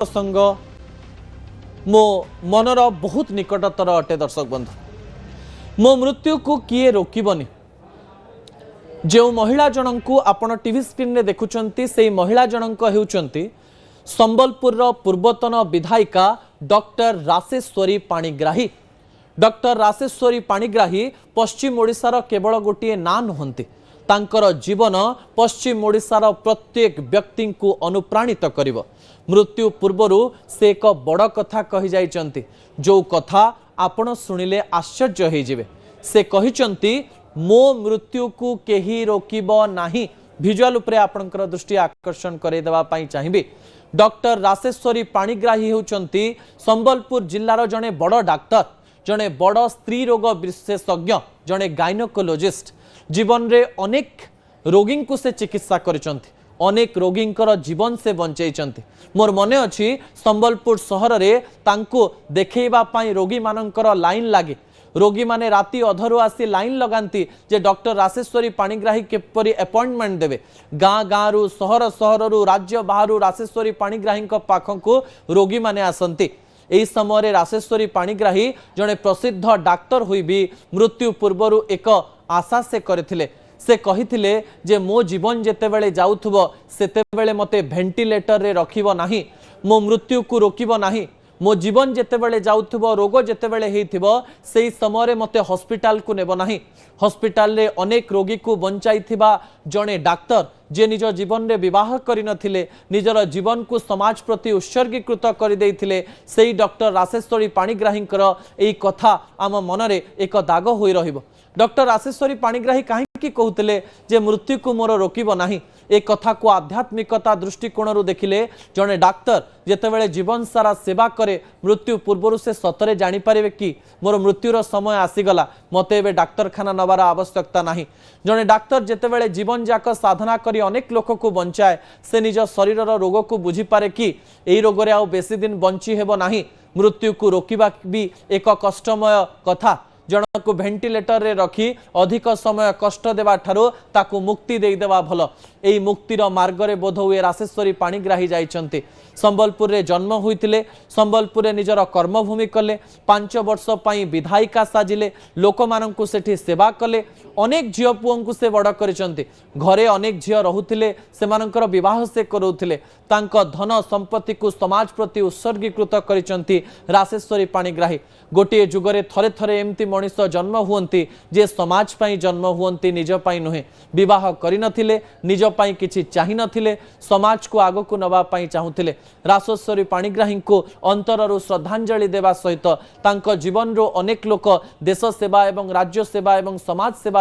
प्रसंग मो मनर बहुत निकटतर अटे। दर्शक बंधु, मो मृत्यु को किए रोकबनी। जो महिला जनक आपण टीवी स्क्रीन रे देखुचंती से महिला जनक हेउचंती संबलपुर पूर्वतन विधायिका डॉक्टर राशेश्वरी पाणिग्राही। डॉक्टर राशेश्वरी पाणिग्राही पश्चिम ओडिशार केवल गोटे ना नुहंती, तांकर जीवन पश्चिम ओडिशार प्रत्येक व्यक्ति को अनुप्राणित करिवो। मृत्यु पूर्वरु से एक बड़ कथा कहि जाइचंती, जो कथा आपण सुनिले आश्चर्य हो जिवे। से कहिचंती मो मृत्यु को केही रोकिब नाही। विजुअल उपरे आपणकर दृष्टि आकर्षण करे देबा पई चाहिबी। डॉक्टर राशेश्वरी पाणिग्राही होउचंती संबलपुर जिल्लार जने बड़ डाक्टर, जने बड़ स्त्री रोग विशेषज्ञ, जने गायनोकोलॉजिस्ट। जीवन रे अनेक रोगी को से चिकित्सा करिसंती, अनेक रोगींकर जीवन से बंचैचंती। मोर मने अछि संबलपुर सहर रे तांको देखैबा पई रोगी मानकर लाइन लागे। रोगी माने राति अधरु आसी लाइन लगांती जे डॉक्टर राशेश्वरी पाणिग्राही केपरी अपॉइंटमेंट देवे। गाँ गाँ रु सहर सहर रु राज्य बाहरु राशेश्वरी पाणिग्राही पाखकु रोगी माने आसंती। एही समय राशेश्वरी पाणिग्राही जने प्रसिद्ध डाक्टर होई भी मृत्यु पूर्वरु एक आशा से करथिले। से कहिथिले जे मो जीवन जेतेबेले जाउथबो सेतेबेले मते वेंटिलेटर रे रखिबो नाही, मो मृत्यु को रोकिबो नाही। मो जीवन जेतेबेले जाउथबो, रोग जेतेबेले हेइथिबो सेही समय मते हॉस्पिटल को नेबो नाही। हॉस्पिटल रे अनेक रोगी को बंचाइथिबा जने डाक्टर जे निज जीवन रे विवाह करि नथिले, निजर जीवन को समाज प्रति उत्सर्गीकृत कर देइथिले, सेही डॉक्टर राशेश्वरी पाणिग्राहींकर एही कथा आम मनरे एक दाग होई रहिबो। डॉक्टर राशेश्वरी पाणिग्राही काहेकि कहूतिले जे मृत्यु को मोर रोकिबो नाही। एक कथा को आध्यात्मिकता दृष्टिकोण देखिले जने डाक्टर जेतेबेले जीवन सारा सेवा करे, मृत्यु पूर्व से सतरे जानी पारिबे कि मोर मृत्युर समय आसीगला, मते एबे डाक्तरखाना नबार आवश्यकता नाही। जने डाक्तर जेतेबेले जीवन जाक साधना करी अनेक लोक को बंचाए, से निज शरीरर रोग को बुझी पारे कि एई रोगरे आउ बेसी दिन बंची हेबो नाही। मृत्यु को रोकिबा भी एक कष्टमय कथा। जनक को वेंटिलेटर रे रखी अधिक समय कष्ट देवा ठारो ताकू मुक्ति दे देवा भल। एई मुक्तिर मार्ग रे बोध हुए राशेश्वरी पाणिग्राही जाइचंती। संबलपुर रे जन्म होइतिले, संबलपुर रे निजर कर्मभूमि कले, 5 वर्ष पई विधायिका साजिले, लोक माननकु सेठी सेवा कले, अनेक झियो पुओंकु से बड़ करिसंती। घरे अनेक झियो रहुतिले, सेमानकर विवाह से करूतिले, तांको धन संपत्ति को समाज प्रति उत्सर्गीकृत करिसंती राशेश्वरी पाणिग्राही। गोटे जुगरे थरे थरे एमती मनीष जन्म हुअंती जे समाज पई जन्म हुअंती, निज पई नुहे। विवाह करि नथिले, निज पई किछि चाहि नथिले, समाज को आगो को नबा पई चाहुथिले। राशेश्वरी पाणिग्राही को अंतररु श्रद्धांजलि देवा सहित तांको जीवन रो अनेक लोक देश सेवा एवं राज्य सेवा एवं समाज सेवा